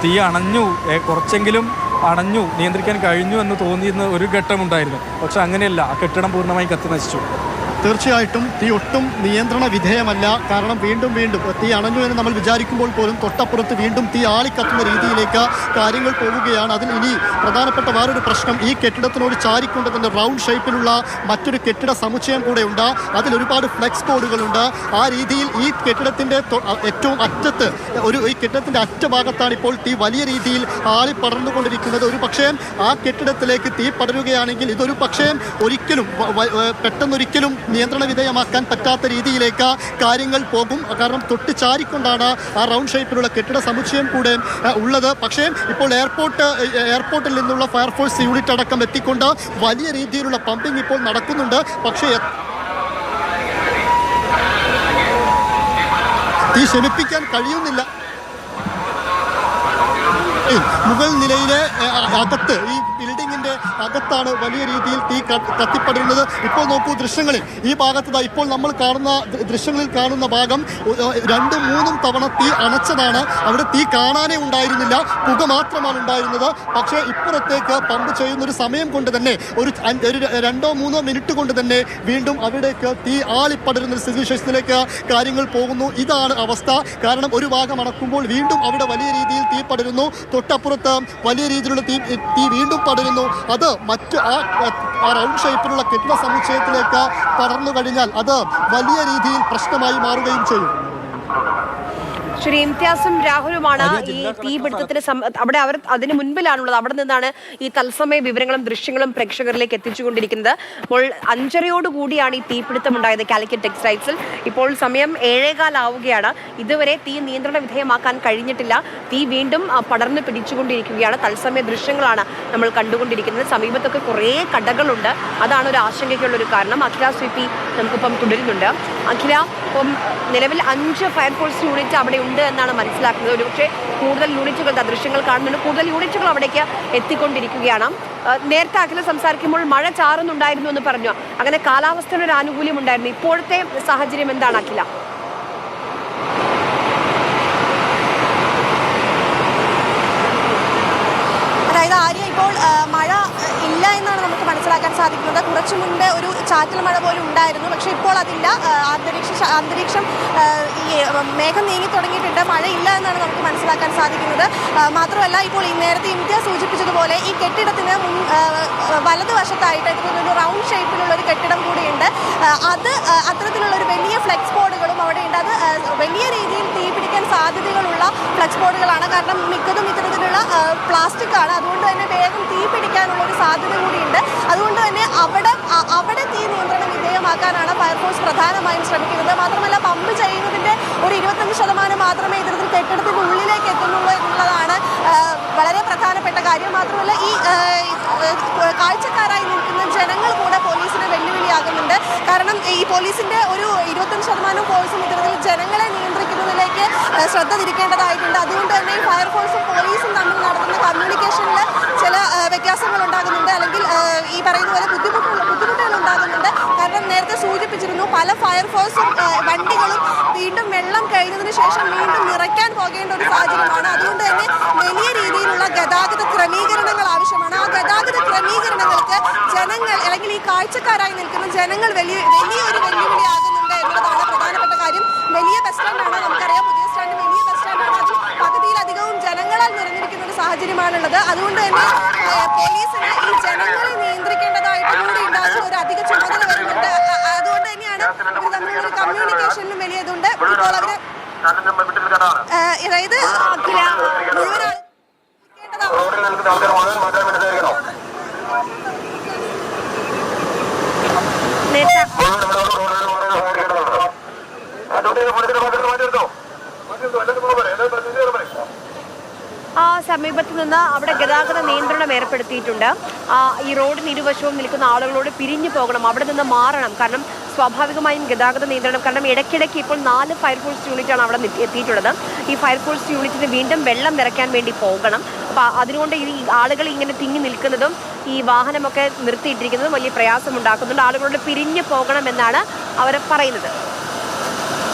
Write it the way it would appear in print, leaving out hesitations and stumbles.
തീ അണഞ്ഞു, കുറച്ചെങ്കിലും അണഞ്ഞു, നിയന്ത്രിക്കാൻ കഴിഞ്ഞു എന്ന് തോന്നിയിരുന്ന ഒരു ഘട്ടമുണ്ടായിരുന്നു. പക്ഷെ അങ്ങനെയല്ല, ആ കെട്ടിടം പൂർണ്ണമായും കത്തി നശിച്ചു. തീർച്ചയായിട്ടും തീ ഒട്ടും നിയന്ത്രണ വിധേയമല്ല. കാരണം വീണ്ടും തീ അണഞ്ഞു എന്ന് നമ്മൾ വിചാരിക്കുമ്പോൾ പോലും തൊട്ടപ്പുറത്ത് വീണ്ടും തീ ആളിക്കത്തുന്ന രീതിയിലേക്ക് കാര്യങ്ങൾ പോവുകയാണ്. അതിൽ ഇനി പ്രധാനപ്പെട്ട വേറൊരു പ്രശ്നം, ഈ കെട്ടിടത്തിനോട് ചാരിക്കൊണ്ട് തന്നെ റൗണ്ട് ഷേപ്പിലുള്ള മറ്റൊരു കെട്ടിട സമുച്ചയം കൂടെ ഉണ്ട്. അതിൽ ഒരുപാട് ഫ്ലെക്സ് ബോർഡുകളുണ്ട്. ആ രീതിയിൽ ഈ കെട്ടിടത്തിൻ്റെ ഏറ്റവും അറ്റത്ത് ഈ കെട്ടിടത്തിൻ്റെ അറ്റഭാഗത്താണ് ഇപ്പോൾ തീ വലിയ രീതിയിൽ ആളി പടർന്നുകൊണ്ടിരിക്കുന്നത്. ഒരു പക്ഷേ ആ കെട്ടിടത്തിലേക്ക് തീ പടരുകയാണെങ്കിൽ ഇതൊരു പക്ഷേ പെട്ടെന്നൊരിക്കലും നിയന്ത്രണ വിധേയമാക്കാൻ പറ്റാത്ത രീതിയിലേക്ക് കാര്യങ്ങൾ പോകും. കാരണം തൊട്ട് ചാരിക്കൊണ്ടാണ് ആ റൗണ്ട് ഷേപ്പിലുള്ള കെട്ടിട സമുച്ചയം കൂടെ ഉള്ളത്. പക്ഷേ ഇപ്പോൾ എയർപോർട്ടിൽ നിന്നുള്ള ഫയർഫോഴ്സ് യൂണിറ്റ് അടക്കം എത്തിക്കൊണ്ട് വലിയ രീതിയിലുള്ള പമ്പിംഗ് ഇപ്പോൾ നടക്കുന്നുണ്ട്. പക്ഷേ തീ ശമിപ്പിക്കാൻ കഴിയുന്നില്ല. മുകൾ നിലയിലെ അകത്ത്, ഈ ബിൽഡിങ്ങിൻ്റെ അകത്താണ് വലിയ രീതിയിൽ തീ കത്തിപ്പടരുന്നത്. ഇപ്പോൾ നോക്കൂ ദൃശ്യങ്ങളിൽ, ഈ ഭാഗത്ത് ഇപ്പോൾ നമ്മൾ കാണുന്ന ദൃശ്യങ്ങളിൽ കാണുന്ന ഭാഗം 2-3 തവണ തീ അണച്ചതാണ്. അവിടെ തീ കാണാനേ ഉണ്ടായിരുന്നില്ല, പുക മാത്രമാണ് ഉണ്ടായിരുന്നത്. പക്ഷേ ഇപ്പുറത്തേക്ക് പമ്പ് ചെയ്യുന്നൊരു സമയം കൊണ്ട് തന്നെ ഒരു 2-3 മിനിറ്റ് കൊണ്ട് തന്നെ വീണ്ടും അവിടേക്ക് തീ ആളിപ്പടരുന്ന സ്ഥിതിവിശേഷത്തിലേക്ക് കാര്യങ്ങൾ പോകുന്നു. ഇതാണ് അവസ്ഥ. കാരണം ഒരു ഭാഗം അണക്കുമ്പോൾ വീണ്ടും അവിടെ വലിയ രീതിയിൽ തീ പടരുന്നു, തൊട്ടപ്പുറത്ത് വലിയ രീതിയിലുള്ള തീ വീണ്ടും പടരുന്നു. അത് മറ്റ് ആ റൗണ്ട് ഷേപ്പിലുള്ള കെട്ടിട സമുച്ചയത്തിലേക്ക് പടർന്നു കഴിഞ്ഞാൽ അത് വലിയ രീതിയിൽ പ്രശ്നമായി മാറുകയും ചെയ്യും. ശ്രീ ഇംതിയാസും രാഹുലുമാണ് ഈ തീപിടുത്തത്തിന് അവിടെ അവർ അതിന് മുൻപിലാണുള്ളത്. അവിടെ നിന്നാണ് ഈ തത്സമയ വിവരങ്ങളും ദൃശ്യങ്ങളും പ്രേക്ഷകരിലേക്ക് എത്തിച്ചുകൊണ്ടിരിക്കുന്നത്. അപ്പോൾ 5:30 ഈ തീപിടുത്തം ഉണ്ടായത് കാലിക്കറ്റ് ടെക്സ്റ്റൈൽസിൽ. ഇപ്പോൾ സമയം 7:15 ആവുകയാണ്. ഇതുവരെ തീ നിയന്ത്രണ വിധേയമാക്കാൻ കഴിഞ്ഞിട്ടില്ല. തീ വീണ്ടും പടർന്നു പിടിച്ചുകൊണ്ടിരിക്കുകയാണ്. തത്സമയ ദൃശ്യങ്ങളാണ് നമ്മൾ കണ്ടുകൊണ്ടിരിക്കുന്നത്. സമീപത്തൊക്കെ കുറേ കടകളുണ്ട്. അതാണ് ഒരു ആശങ്കയ്ക്കുള്ളൊരു കാരണം. അഖില സ്വീപി നമുക്കിപ്പം തുടരുന്നുണ്ട്. അഖില, ഇപ്പം നിലവിൽ 5 ഫയർഫോഴ്സ് യൂണിറ്റ് അവിടെ ഉണ്ട് എന്നാണ് മനസ്സിലാക്കുന്നത്. ഒരുപക്ഷെ കൂടുതൽ യൂണിറ്റുകൾ, ദൃശ്യങ്ങൾ കാണുന്നുണ്ട്, കൂടുതൽ യൂണിറ്റുകൾ അവിടേക്ക് എത്തിക്കൊണ്ടിരിക്കുകയാണ്. നേരത്തെ അഖില സംസാരിക്കുമ്പോൾ മഴ ചാറുന്നുണ്ടായിരുന്നു എന്ന് പറഞ്ഞു. അങ്ങനെ കാലാവസ്ഥയുടെ ഒരു ആനുകൂല്യം ഉണ്ടായിരുന്നു. ഇപ്പോഴത്തെ സാഹചര്യം എന്താണ് അഖില? അതായത് ആര്യ, ഇപ്പോൾ മഴ ഇല്ല എന്നാണ് നമുക്ക് മനസ്സിലാക്കാൻ സാധിക്കുന്നത്. കുറച്ചു മുൻപ് ഒരു ചാറ്റൽ മഴ പോലും ഉണ്ടായിരുന്നു, പക്ഷേ ഇപ്പോൾ അതില്ല. അന്തരീക്ഷം ഈ മേഘം നീങ്ങി തുടങ്ങിയിട്ടുണ്ട്. മഴയില്ല എന്നാണ് നമുക്ക് മനസ്സിലാക്കാൻ സാധിക്കുന്നത്. മാത്രമല്ല, ഇപ്പോൾ ഈ നേരത്തെ ഇന്ത്യ സൂചിപ്പിച്ചതുപോലെ ഈ കെട്ടിടത്തിന് വലതുവശത്തായിട്ട് ഒരു റൗണ്ട് ഷേപ്പിലുള്ള ഒരു കെട്ടിടം കൂടിയുണ്ട്. അത് അത്തരത്തിലുള്ള ഒരു വലിയ ഫ്ലെക്സ് ബോർഡുകളും അവിടെയുണ്ട്. അത് വലിയ രീതിയിൽ തീപിടിക്കാൻ സാധ്യതകളുള്ള ഫ്ലെക്സ് ബോർഡുകളാണ്. കാരണം മിക്കതും ഇത്തരത്തിലുള്ള പ്ലാസ്റ്റിക് ആണ്. അതുകൊണ്ട് തന്നെ വേഗം തീ പിടിക്കാനുള്ള ഒരു സാധ്യത കൂടിയുണ്ട്. അതുകൊണ്ട് തന്നെ അവിടെ തീ നിയന്ത്രണ വിധേയമാക്കാനാണ് ഫയർഫോഴ്സ് പ്രധാനമായും ശ്രമിക്കുന്നത്. മാത്രമല്ല, പമ്പ് ചെയ്യുന്നതിൻ്റെ ഒരു 25% മാത്രമേ ഇത്തരത്തിൽ കെട്ടിടത്തിൻ്റെ ഉള്ളിലേക്ക് എത്തുന്നുള്ളൂ എന്നുള്ളതാണ് വളരെ പ്രധാനപ്പെട്ട കാര്യം. മാത്രമല്ല, ഈ കാഴ്ചക്കാരായി നിൽക്കുന്ന ജനങ്ങൾ കൂടെ പോലീസിന് വെല്ലുവിളിയാകുന്നുണ്ട്. കാരണം ഈ പോലീസിൻ്റെ ഒരു 25% ഫോഴ്സും ഇത്തരത്തിൽ ജനങ്ങളെ നിയന്ത്രിക്കുന്നതിലേക്ക് ശ്രദ്ധ തിരിക്കേണ്ടതായിട്ടുണ്ട്. അതുകൊണ്ട് തന്നെ ഈ ഫയർഫോഴ്സും പോലീസും തമ്മിൽ നടത്തുന്ന കമ്മ്യൂണിക്കേഷനിൽ ചില വ്യത്യാസങ്ങൾ ഉണ്ടാകുന്നുണ്ട്. അല്ലെങ്കിൽ ഈ പറയുന്ന പോലെ ബുദ്ധിമുട്ടുകൾ ഉണ്ടാകുന്നുണ്ട്. കാരണം നേരത്തെ സൂചിപ്പിച്ചിരുന്നു, പല ഫയർഫോഴ്സും വണ്ടികളും വീണ്ടും വെള്ളം കഴിഞ്ഞതിന് ശേഷം വീണ്ടും നിറയ്ക്കാൻ പോകേണ്ട ഒരു സാഹചര്യമാണ്. അതുകൊണ്ട് തന്നെ വലിയ രീതിയിലുള്ള ഗതാഗത ക്രമീകരണങ്ങൾ ആവശ്യമാണ്. ആ ഗതാഗത ക്രമീകരണങ്ങൾക്ക് ജനങ്ങൾ, അല്ലെങ്കിൽ ഈ കാഴ്ചക്കാരായി നിൽക്കുന്ന ജനങ്ങൾ വലിയൊരു വെല്ലുവിളിയാകുന്നുണ്ട് എന്നതാണ് പ്രധാനപ്പെട്ട കാര്യം. വലിയ ബസ് സ്റ്റാൻഡാണ്, നമുക്കറിയാം, പുതിയ സ്റ്റാൻഡ് വലിയ ബസ് സ്റ്റാൻഡാണ്. അത് പകുതിയിലധികവും ജനങ്ങളാൽ നിറഞ്ഞിരിക്കുന്ന ഒരു സാഹചര്യമാണുള്ളത്. അതുകൊണ്ട് തന്നെ പോലീസിന് ഈ ജനങ്ങളെ നിയന്ത്രിക്കേണ്ടതായിട്ട് കൂടി ഉണ്ടാകുന്ന ഒരു അധിക ചുമതല വരുന്നുണ്ട്. അതുകൊണ്ട് തന്നെയാണ് ഇത് തമ്മിലുള്ള കമ്മ്യൂണിക്കേഷനിലും വലിയ ഇതുണ്ട്. ഇപ്പോൾ അവര് അതായത് മുഴുവൻ സമീപത്ത് നിന്ന് അവിടെ ഗതാഗത നിയന്ത്രണം ഏർപ്പെടുത്തിയിട്ടുണ്ട്. ഈ റോഡിന് ഇരുവശവും നിൽക്കുന്ന ആളുകളോട് പിരിഞ്ഞു പോകണം, അവിടെ നിന്ന് മാറണം. കാരണം സ്വാഭാവികമായും ഗതാഗത നിയന്ത്രണം, കാരണം ഇടയ്ക്കിടയ്ക്ക് ഇപ്പോൾ 4 ഫയർഫോഴ്സ് യൂണിറ്റാണ് അവിടെ എത്തിയിട്ടുള്ളത്. ഈ ഫയർഫോഴ്സ് യൂണിറ്റിന് വീണ്ടും വെള്ളം നിറയ്ക്കാൻ വേണ്ടി പോകണം. അപ്പോൾ അതുകൊണ്ട് ഈ ആളുകൾ ഇങ്ങനെ തിങ്ങി നിൽക്കുന്നതും ഈ വാഹനമൊക്കെ നിർത്തിയിട്ടിരിക്കുന്നതും വലിയ പ്രയാസമുണ്ടാക്കുന്നുണ്ട്. ആളുകളോട് പിരിഞ്ഞു പോകണമെന്നാണ് അവർ പറയുന്നത്.